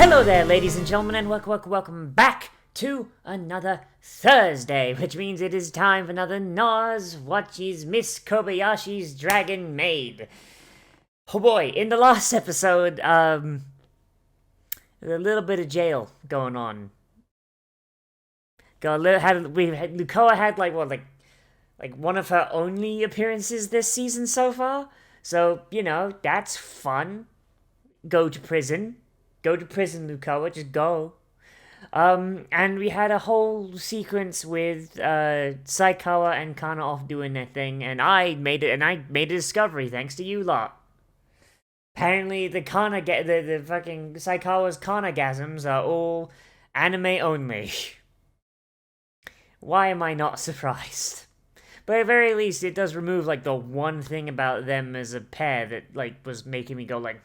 Hello there, ladies and gentlemen, and welcome back to another Thursday, which means it is time for another Nozz watches Miss Kobayashi's Dragon Maid. Oh boy, in the last episode, a little bit of jail going on. Lukoa had like one of her only appearances this season so far. So, you know, that's fun. Go to prison, Lukoa, just go. And we had a whole sequence with Saikawa and Kana off doing their thing, and I made a discovery thanks to you lot. Apparently, the fucking Saikawa's Kana-gasms are all anime only. Why am I not surprised? But at the very least, it does remove, like, the one thing about them as a pair that, like, was making me go, like,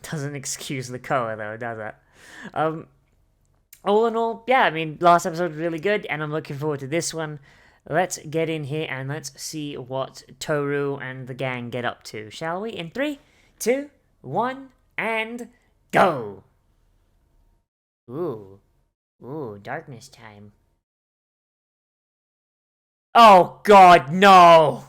Doesn't excuse Lukoa, though, does it? All in all, yeah, I mean, last episode was really good, and I'm looking forward to this one. Let's get in here and let's see what Toru and the gang get up to, shall we? In 3, 2, 1, and go! Ooh, darkness time. Oh god, no!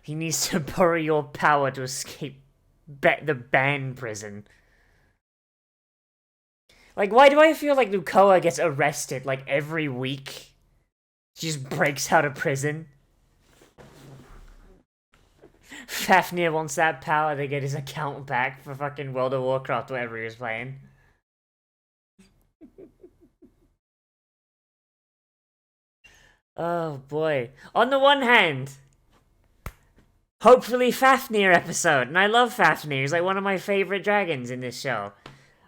He needs to borrow your power to escape the ban prison. Like, why do I feel like Lukoa gets arrested, like, every week? She just breaks out of prison. Fafnir wants that power to get his account back for fucking World of Warcraft, whatever he was playing. Oh boy. On the one hand, hopefully Fafnir episode, and I love Fafnir, he's like one of my favorite dragons in this show.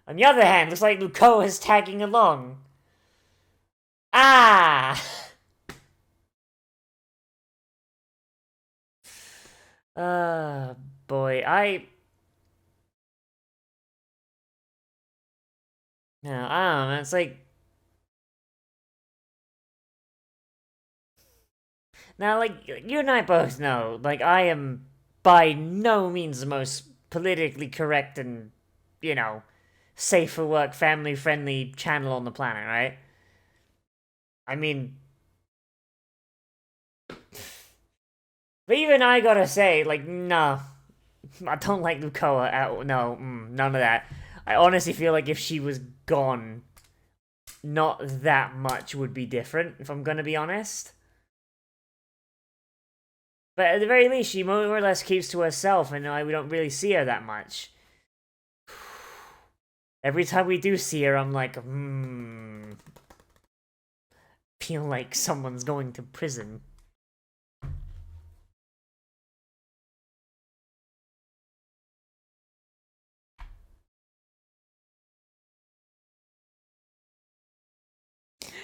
On the other hand, looks like Lukoa's tagging along. Ah! Boy, no, I don't know, it's like... Now, like, you and I both know, like, I am by no means the most politically correct and, you know, safe for work, family-friendly channel on the planet, right? I mean... But even I gotta say, like, nah. I don't like Lukoa. No, none of that. I honestly feel like if she was gone, not that much would be different, if I'm gonna be honest. But at the very least, she more or less keeps to herself, and we don't really see her that much. Every time we do see her, I'm like, feel like someone's going to prison.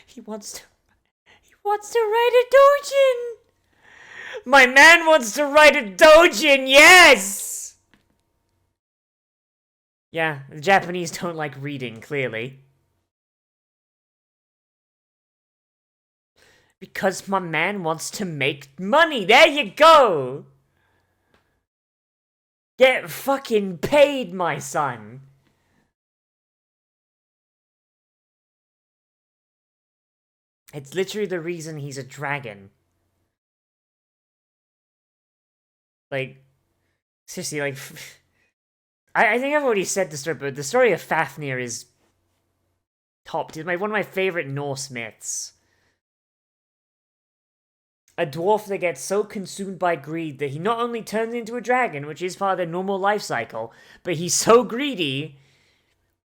He wants to write a doujin! My man wants to write a doujin, yes! Yeah, the Japanese don't like reading, clearly. Because my man wants to make money, there you go! Get fucking paid, my son! It's literally the reason he's a dragon. Like, seriously, like... I think I've already said the story, but the story of Fafnir is... top. It's one of my favorite Norse myths. A dwarf that gets so consumed by greed that he not only turns into a dragon, which is part of their normal life cycle, but he's so greedy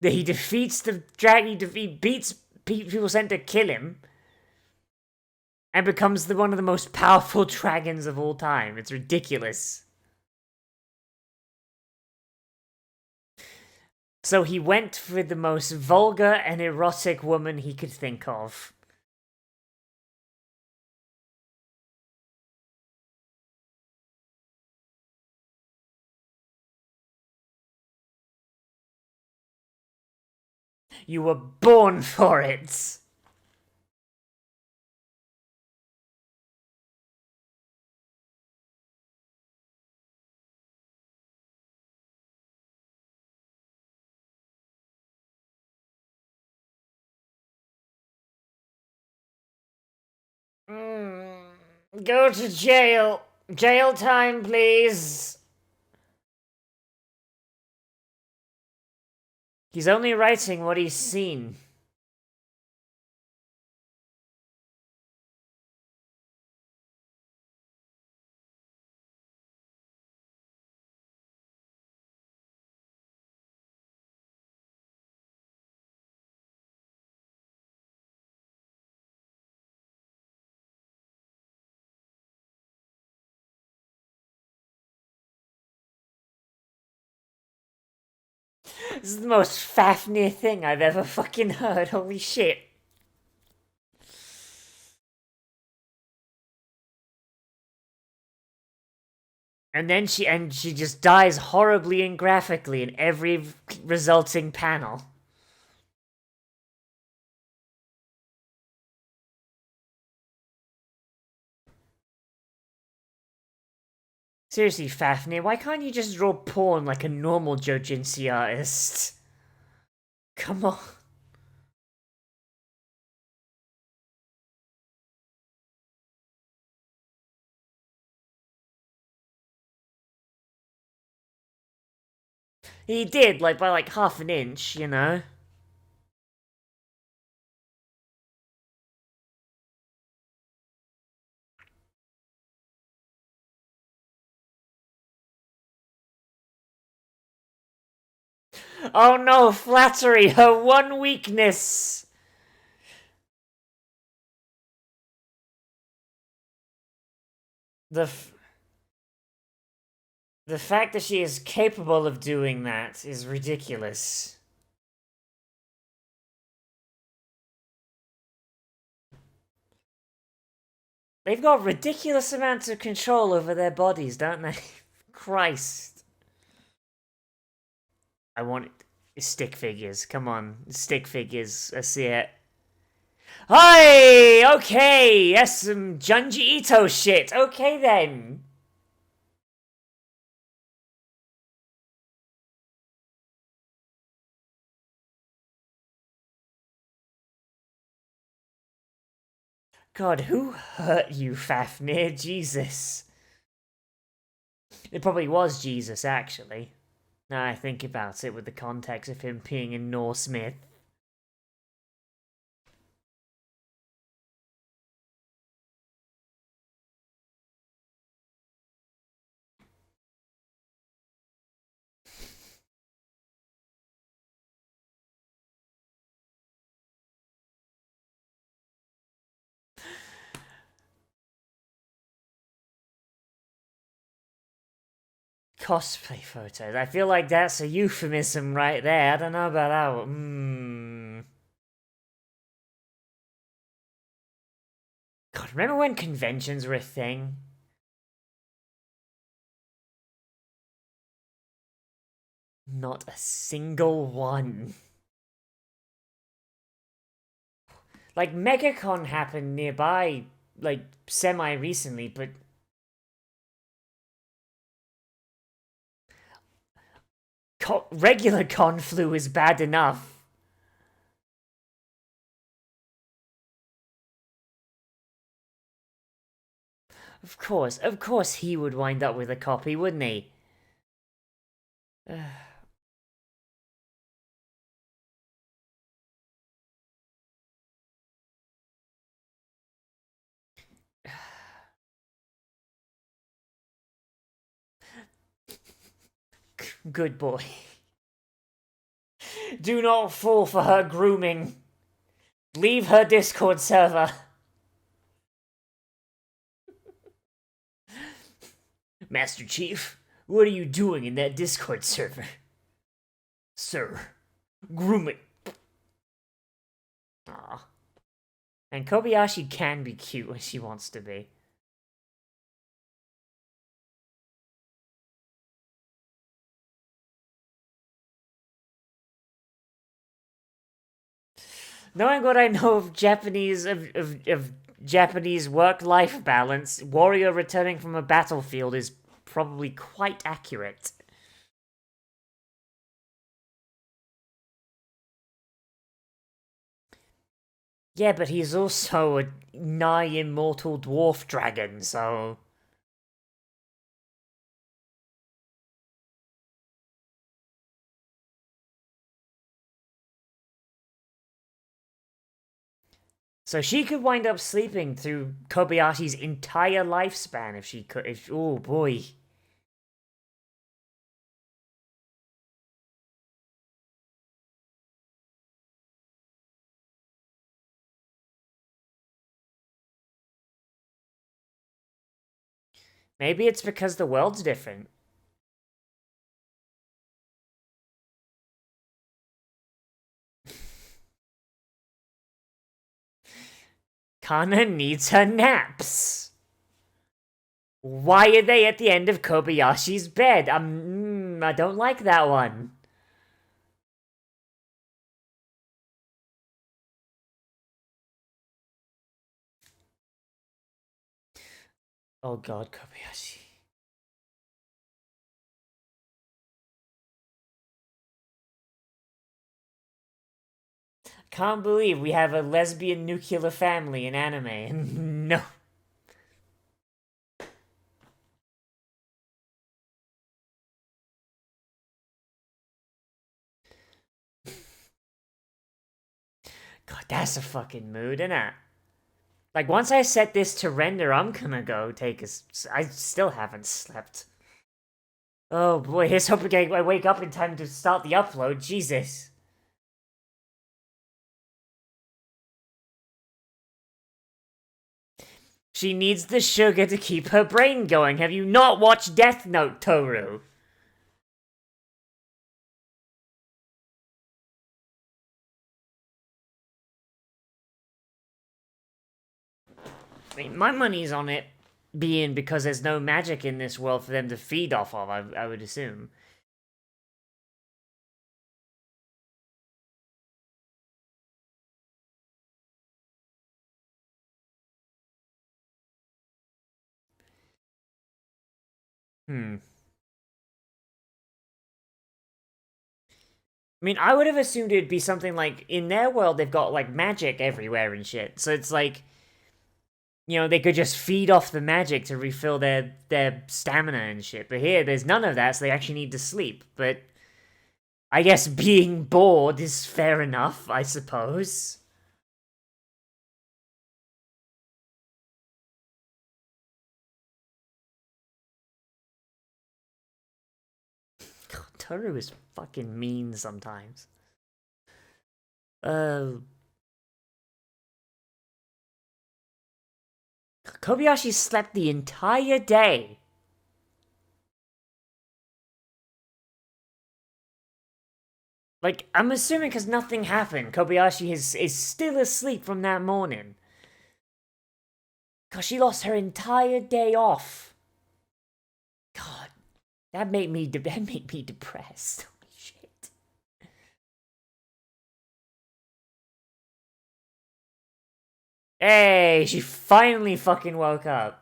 that he defeats the dragon, he beats people sent to kill him, and becomes one of the most powerful dragons of all time. It's ridiculous. So he went for the most vulgar and erotic woman he could think of. You were born for it! Go to jail. Jail time, please. He's only writing what he's seen. This is the most Fafnir thing I've ever fucking heard. Holy shit. And then she just dies horribly and graphically in every resulting panel. Seriously, Fafnir, why can't you just draw porn like a normal Jojinsi artist? Come on. He did, like, by like half an inch, you know? Oh no, flattery, her one weakness! The fact that she is capable of doing that is ridiculous. They've got ridiculous amounts of control over their bodies, don't they? Christ. I want stick figures. Come on, stick figures. I see it. Hi! Okay, that's some Junji Ito shit. Okay then. God, who hurt you, Fafnir? Jesus. It probably was Jesus, actually. Now I think about it with the context of him being in Norse myth. Cosplay photos. I feel like that's a euphemism right there. I don't know about that one. God, remember when conventions were a thing? Not a single one. Like, MegaCon happened nearby, like, semi-recently, but... regular con flu is bad enough. Of course he would wind up with a copy, wouldn't he? Good boy. Do not fall for her grooming. Leave her Discord server. Master Chief, what are you doing in that Discord server? Sir, grooming. Aw. And Kobayashi can be cute when she wants to be. Knowing what I know of Japanese Japanese work-life balance, warrior returning from a battlefield is probably quite accurate. Yeah, but he's also a nigh immortal dwarf dragon, so. So she could wind up sleeping through Kobayashi's entire lifespan if she could. Oh boy. Maybe it's because the world's different. Kana needs her naps. Why are they at the end of Kobayashi's bed? I don't like that one. Oh god, Kobayashi. Can't believe we have a lesbian nuclear family in anime. No. God, that's a fucking mood, isn't it? Like, once I set this to render, I'm gonna go take a. I still haven't slept. Oh boy, here's hoping I wake up in time to start the upload. Jesus. She needs the sugar to keep her brain going. Have you not watched Death Note, Toru? I mean, my money's on it being because there's no magic in this world for them to feed off of, I would assume. Hmm. I mean, I would have assumed it'd be something like in their world they've got like magic everywhere and shit. So it's like, they could just feed off the magic to refill their stamina and shit. But here there's none of that, so they actually need to sleep. But I guess being bored is fair enough, I suppose. God, Toru is fucking mean sometimes. Uh Kobayashi slept the entire day. Like, I'm assuming because nothing happened, Kobayashi is still asleep from that morning. Because she lost her entire day off. God, that made me depressed. Holy shit. Hey, she finally fucking woke up.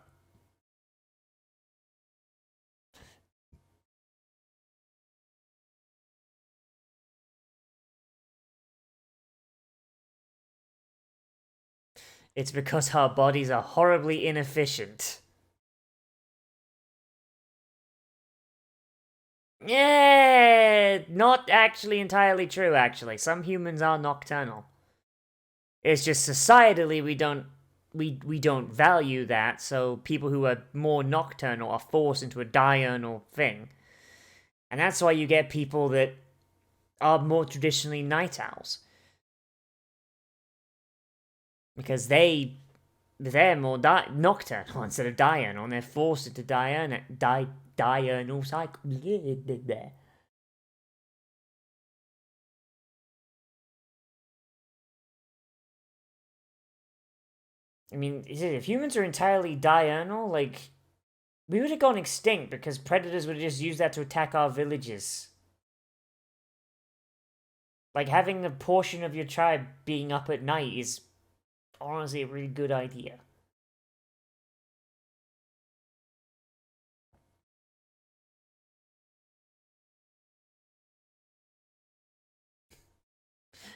It's because our bodies are horribly inefficient. Yeah, not actually entirely true, actually. Some humans are nocturnal. It's just societally we don't value that, so people who are more nocturnal are forced into a diurnal thing. And that's why you get people that are more traditionally night owls. Because they're more nocturnal instead of diurnal, and they're forced into diurnal cycle. I mean, if humans are entirely diurnal, like, we would have gone extinct because predators would have just used that to attack our villages. Like, having a portion of your tribe being up at night is honestly a really good idea.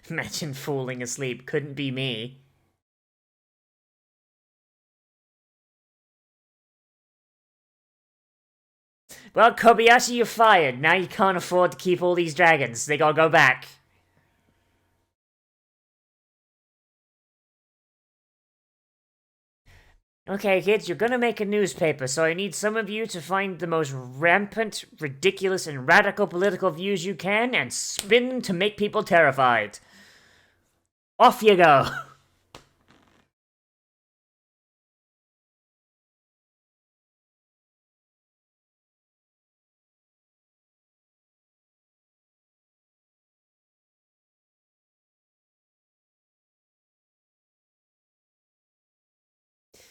Imagine falling asleep. Couldn't be me. Well, Kobayashi, you're fired. Now you can't afford to keep all these dragons. They gotta go back. Okay, kids, you're gonna make a newspaper, so I need some of you to find the most rampant, ridiculous, and radical political views you can and spin them to make people terrified. Off you go.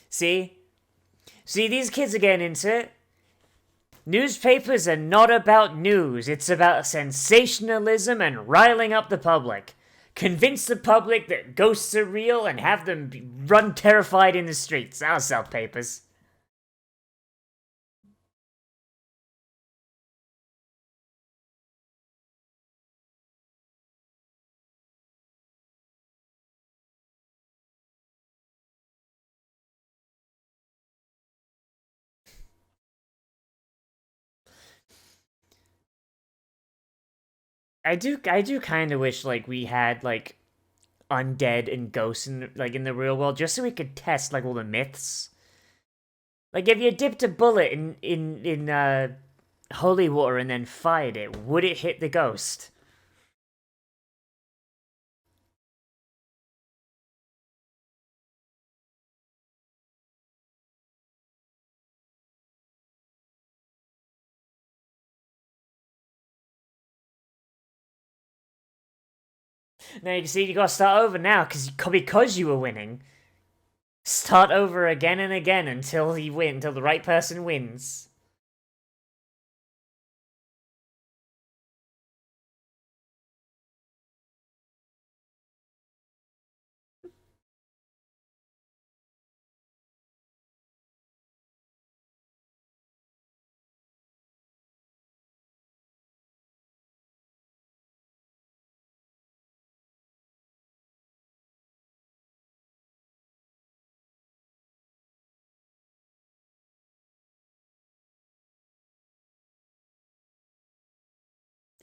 See? See, these kids are getting into it. Newspapers are not about news, it's about sensationalism and riling up the public. Convince the public that ghosts are real and have them run terrified in the streets. I'll sell papers. I do kind of wish like we had like undead and ghosts in the real world just so we could test like all the myths. Like if you dipped a bullet in holy water and then fired it, would it hit the ghost? Now you see you gotta start over now because you were winning. Start over again and again until the right person wins.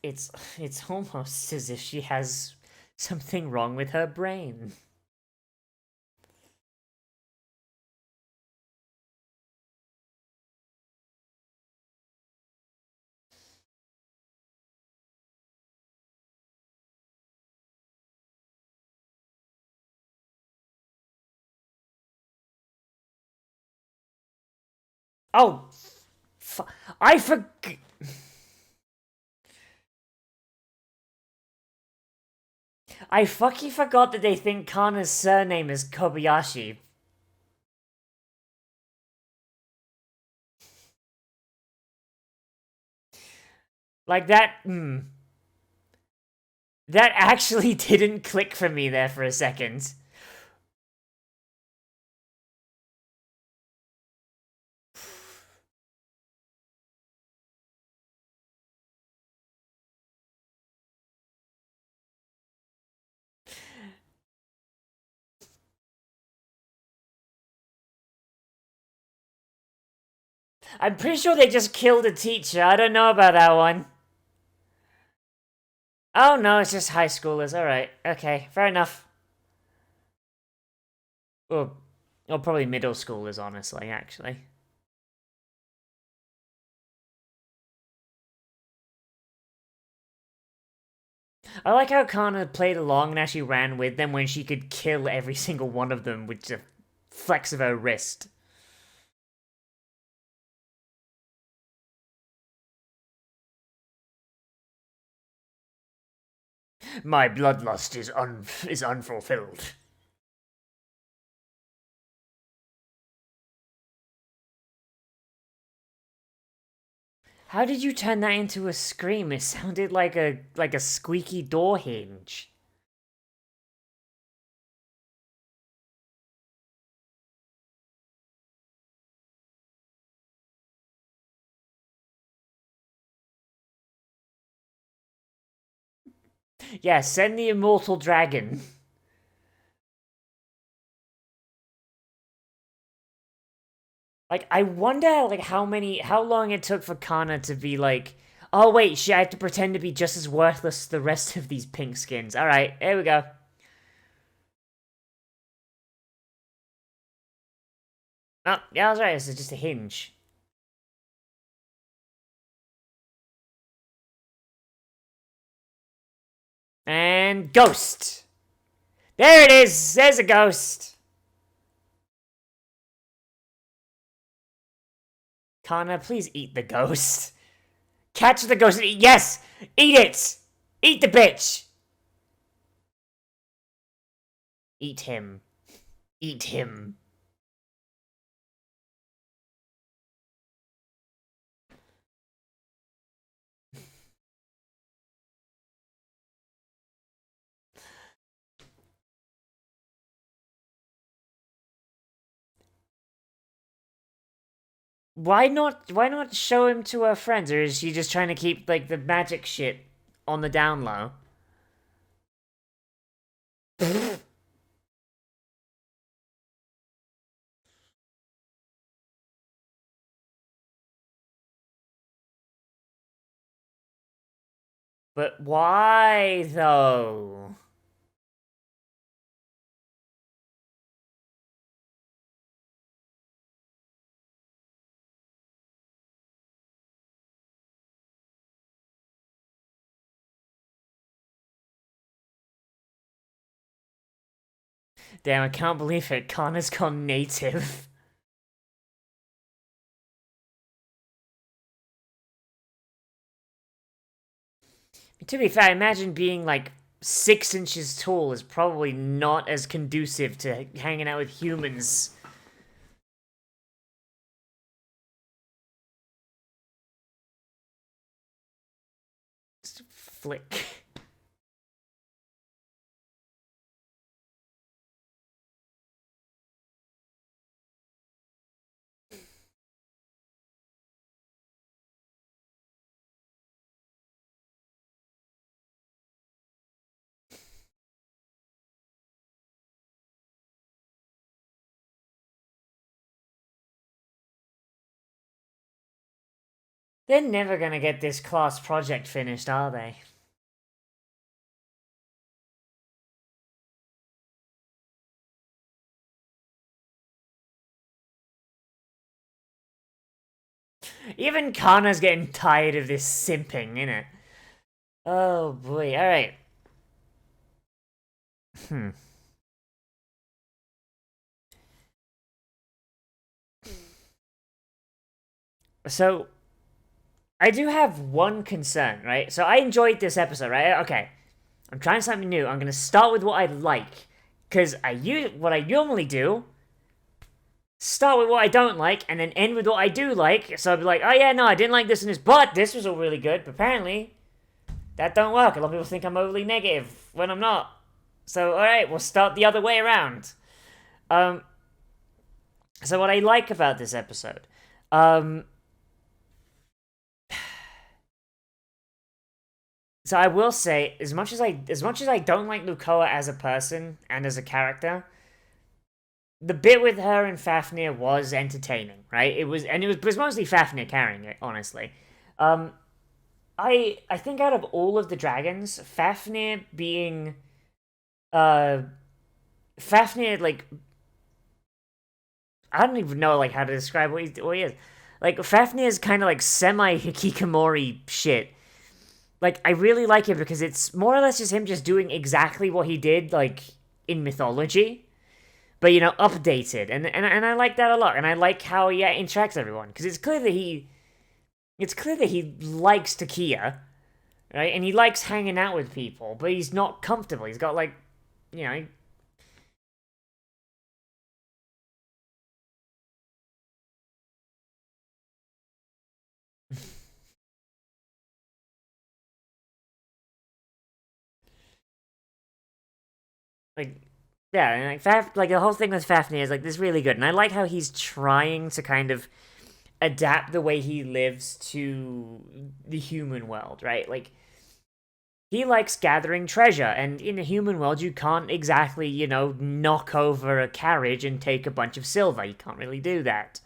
It's almost as if she has something wrong with her brain. Oh, I forgot. I fucking forgot that they think Kana's surname is Kobayashi. Like that. That actually didn't click for me there for a second. I'm pretty sure they just killed a teacher. I don't know about that one. Oh no, it's just high schoolers. Alright, okay, fair enough. Or probably middle schoolers, honestly, actually. I like how Kana played along and actually ran with them when she could kill every single one of them with a flex of her wrist. My bloodlust is unfulfilled. How did you turn that into a scream? It sounded like a squeaky door hinge. Yeah, send the immortal dragon. Like, I wonder, like, how long it took for Kana to be like, oh wait, she had to pretend to be just as worthless as the rest of these pink skins. Alright, here we go. Oh, yeah, I was right, this is just a hinge. And ghost! There it is! There's a ghost! Kana, please eat the ghost. Catch the ghost and eat. Yes! Eat it! Eat the bitch! Eat him. Eat him. Why not show him to her friends, or is she just trying to keep like the magic shit on the down low? But why though? Damn, I can't believe it. Kana's gone native. To be fair, I imagine being like 6 inches tall is probably not as conducive to hanging out with humans. Just flick. They're never gonna get this class project finished, are they? Even Kana's getting tired of this simping, innit? Oh boy, alright. Hmm. So, I do have one concern, right? So I enjoyed this episode, right? Okay. I'm trying something new. I'm gonna start with what I like. Because what I normally do, start with what I don't like, and then end with what I do like. So I'd be like, oh yeah, no, I didn't like this and this, but this was all really good. But apparently, that don't work. A lot of people think I'm overly negative when I'm not. So alright, we'll start the other way around. Um, so what I like about this episode, so I will say, as much as I don't like Lukoa as a person and as a character, the bit with her and Fafnir was entertaining, right? It was mostly Fafnir carrying it, honestly. Um, I think out of all of the dragons, uh, Fafnir, like, I don't even know like how to describe what he is. Like Fafnir is kind of like semi hikikomori shit. Like I really like it because it's more or less just him just doing exactly what he did like in mythology, but updated, and I like that a lot, and I like how he interacts with everyone because it's clear that he likes Takia, right, and he likes hanging out with people, but he's not comfortable. He's got like, you know, like yeah, and like the whole thing with Fafnir is like this really good, and I like how he's trying to kind of adapt the way he lives to the human world, right? Like he likes gathering treasure, and in a human world, you can't exactly, knock over a carriage and take a bunch of silver. You can't really do that.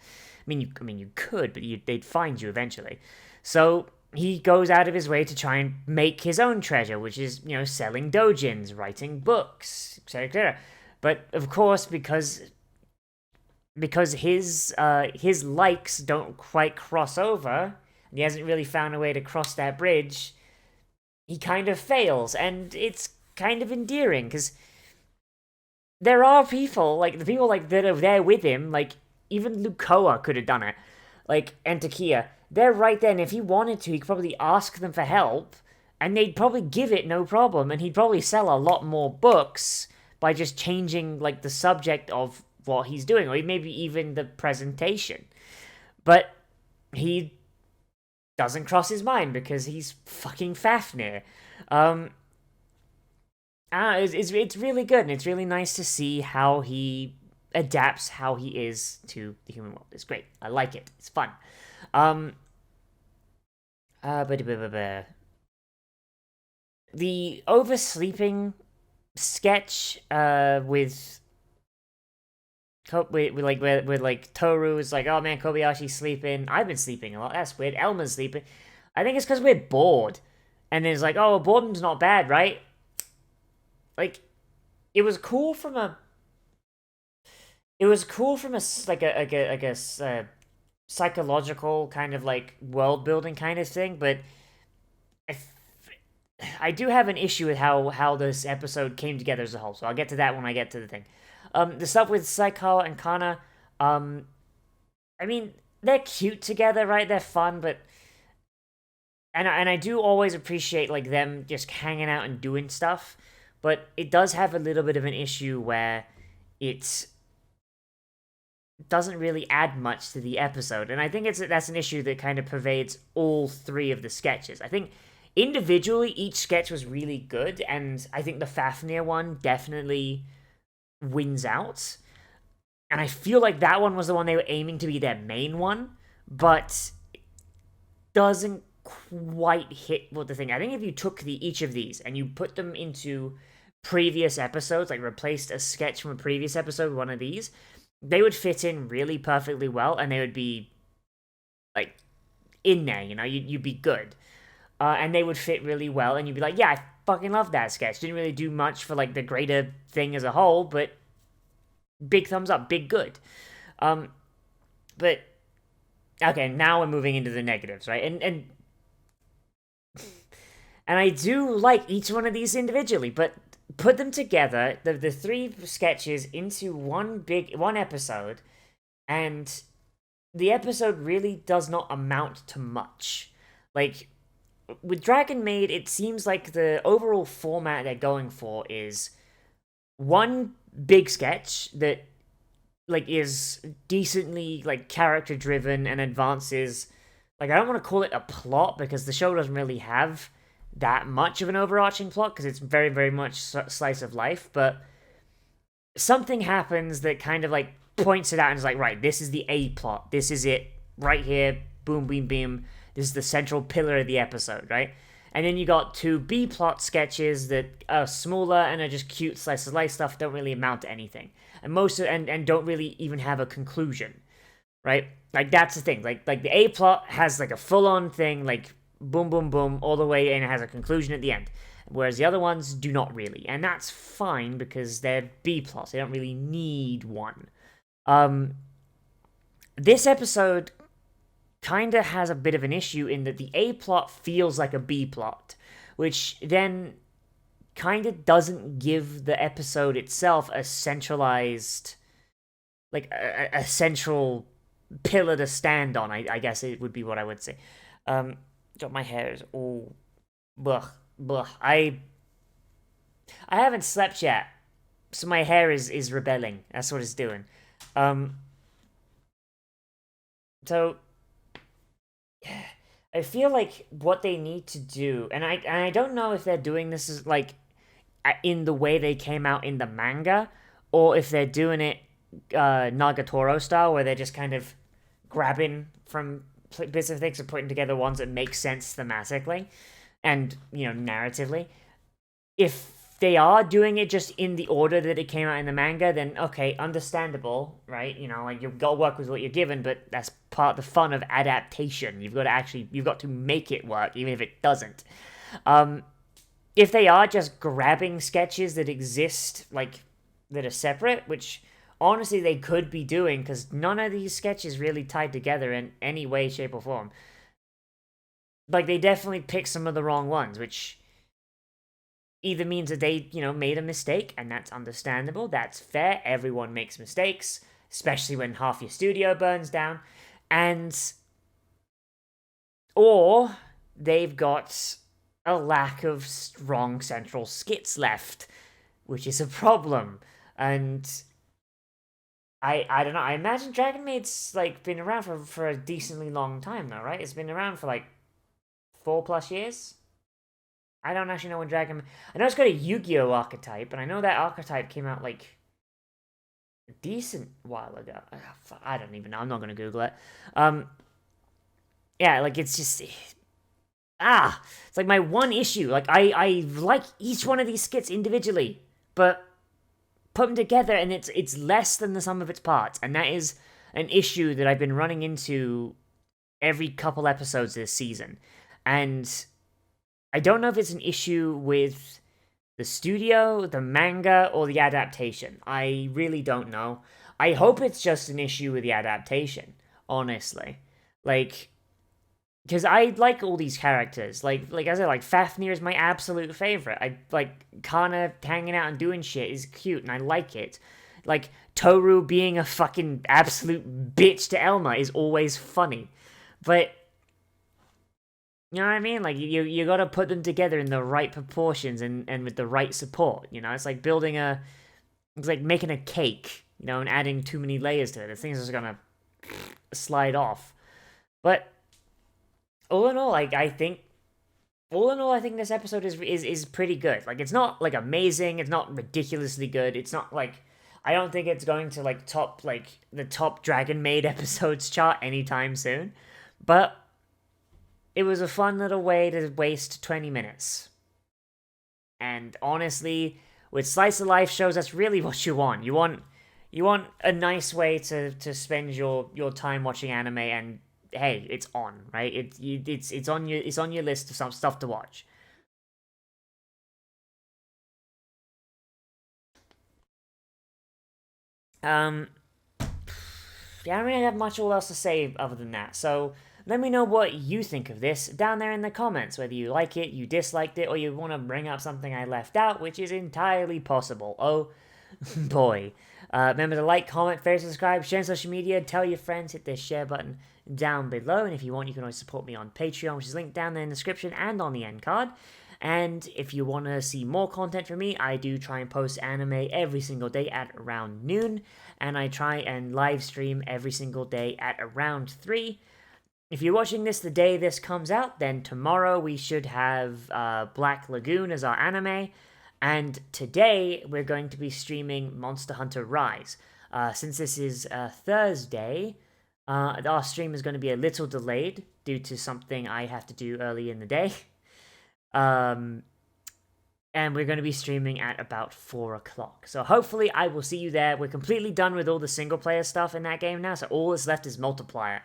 You could, but they'd find you eventually. So he goes out of his way to try and make his own treasure, which is, selling dojins, writing books, etc., etc. But of course, because his likes don't quite cross over, and he hasn't really found a way to cross that bridge, he kind of fails, and it's kind of endearing because there are people like the people like that are there with him, like even Lukoa could have done it, like and Takia. They're right there, and if he wanted to, he could probably ask them for help, and they'd probably give it no problem, and he'd probably sell a lot more books by just changing like the subject of what he's doing, or maybe even the presentation. But he doesn't cross his mind because he's fucking Fafnir. It's really good, and it's really nice to see how he adapts how he is to the human world. It's great. I like it. It's fun. The oversleeping sketch with Toru is like, oh man, Kobayashi's sleeping. I've been sleeping a lot. That's weird. Elma's sleeping. I think it's because we're bored. And then it's like, oh, boredom's not bad, right? Like, it was cool from a psychological kind of like world building kind of thing, but I do have an issue with how this episode came together as a whole. So I'll get to that when I get to the thing. The stuff with Saikawa and Kana, they're cute together, right? They're fun, but and I do always appreciate like them just hanging out and doing stuff, but it does have a little bit of an issue where it doesn't really add much to the episode, and I think that's an issue that kind of pervades all three of the sketches. I think individually each sketch was really good, and I think the Fafnir one definitely wins out. And I feel like that one was the one they were aiming to be their main one, but doesn't quite hit what the thing. I think if you took each of these and you put them into previous episodes, like replaced a sketch from a previous episode with one of these, they would fit in really perfectly well, and they would be like in there, you'd be good. And they would fit really well, and you'd be like, yeah, I fucking love that sketch. Didn't really do much for like the greater thing as a whole, but big thumbs up, big good. But okay, now we're moving into the negatives, right? And I do like each one of these individually, but put them together, the three sketches into one episode, and the episode really does not amount to much. Like, with Dragon Maid, it seems like the overall format they're going for is one big sketch that like is decently like character driven and advances. Like, I don't want to call it a plot because the show doesn't really have that much of an overarching plot because it's very, very much slice of life, but something happens that kind of like points it out and is like, right, this is the A plot. This is it right here. Boom, beam, beam. This is the central pillar of the episode, right? And then you got two B plot sketches that are smaller and are just cute slice of life stuff, don't really amount to anything. And don't really even have a conclusion, right? Like, that's the thing. Like the A plot has like a full-on thing, like boom, boom, boom, all the way, and it has a conclusion at the end. Whereas the other ones do not really. And that's fine because they're B plots. They don't really need one. This episode kind of has a bit of an issue in that the A plot feels like a B plot, which then kind of doesn't give the episode itself a centralized, like a central pillar to stand on, I guess it would be what I would say. My hair is all blah. I haven't slept yet, so my hair is rebelling. That's what it's doing. So I feel like what they need to do, and I don't know if they're doing this is like in the way they came out in the manga, or if they're doing it Nagatoro style, where they're just kind of grabbing from bits of things and putting together ones that make sense thematically and narratively. If they are doing it just in the order that it came out in the manga, then okay, understandable, right? You know, like you've got to work with what you're given, but that's part of the fun of adaptation. You've got to make it work, even if it doesn't. If they are just grabbing sketches that exist, like, that are separate, which honestly they could be doing, because none of these sketches really tied together in any way, shape, or form. Like, they definitely picked some of the wrong ones, which either means that they, made a mistake, and that's understandable, that's fair, everyone makes mistakes, especially when half your studio burns down, or they've got a lack of strong central skits left, which is a problem, and I don't know, I imagine Dragon Maid's, like, been around for a decently long time now, right? It's been around for, like, 4+ years? I don't actually know when I know it's got a Yu-Gi-Oh! Archetype, and I know that archetype came out, like, a decent while ago. I don't even know. I'm not going to Google it. Yeah, like, it's just... it's like my one issue. Like, I like each one of these skits individually, but put them together, and it's less than the sum of its parts, and that is an issue that I've been running into every couple episodes this season. And I don't know if it's an issue with the studio, the manga, or the adaptation. I really don't know. I hope it's just an issue with the adaptation, honestly. Like, because I like all these characters. Like I said, like, Fafnir is my absolute favorite. I like Kana hanging out and doing shit is cute, and I like it. Like, Toru being a fucking absolute bitch to Elma is always funny. But you know what I mean? Like, you gotta put them together in the right proportions and with the right support, It's like it's like making a cake, and adding too many layers to it. The thing's just gonna slide off. But all in all, like, I think this episode is pretty good. Like, it's not, like, amazing, it's not ridiculously good, it's not, like, I don't think it's going to, like, top, like, the top Dragon Maid episodes chart anytime soon, but it was a fun little way to waste 20 minutes. And honestly, with slice of life shows, that's really what you want. You want a nice way to spend your time watching anime, and hey, it's on, right? It's on your list of some stuff to watch. Yeah, I don't really have much else to say other than that. So let me know what you think of this down there in the comments, whether you like it, you disliked it, or you want to bring up something I left out, which is entirely possible. Oh boy. Remember to like, comment, favorite, subscribe, share on social media, tell your friends, hit the share button down below, and if you want, you can always support me on Patreon, which is linked down there in the description and on the end card. And if you want to see more content from me, I do try and post anime every single day at around noon, and I try and live stream every single day at around 3. If you're watching this the day this comes out, then tomorrow we should have Black Lagoon as our anime, and today we're going to be streaming Monster Hunter Rise. Since this is Thursday, our stream is going to be a little delayed due to something I have to do early in the day. And we're going to be streaming at about 4 o'clock. So hopefully I will see you there. We're completely done with all the single player stuff in that game now, so all that's left is multiplayer.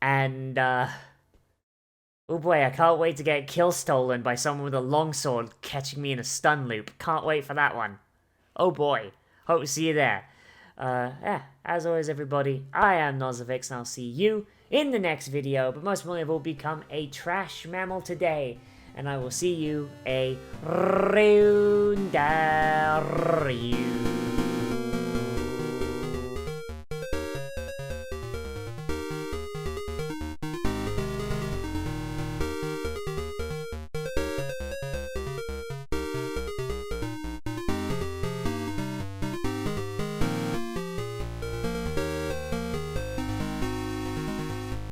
And, oh boy, I can't wait to get kill stolen by someone with a longsword catching me in a stun loop. Can't wait for that one. Oh boy. Hope to see you there. Yeah, as always, everybody, I am Nozz, and I'll see you in the next video, but most importantly, I've all become a trash mammal today, and I will see you a round.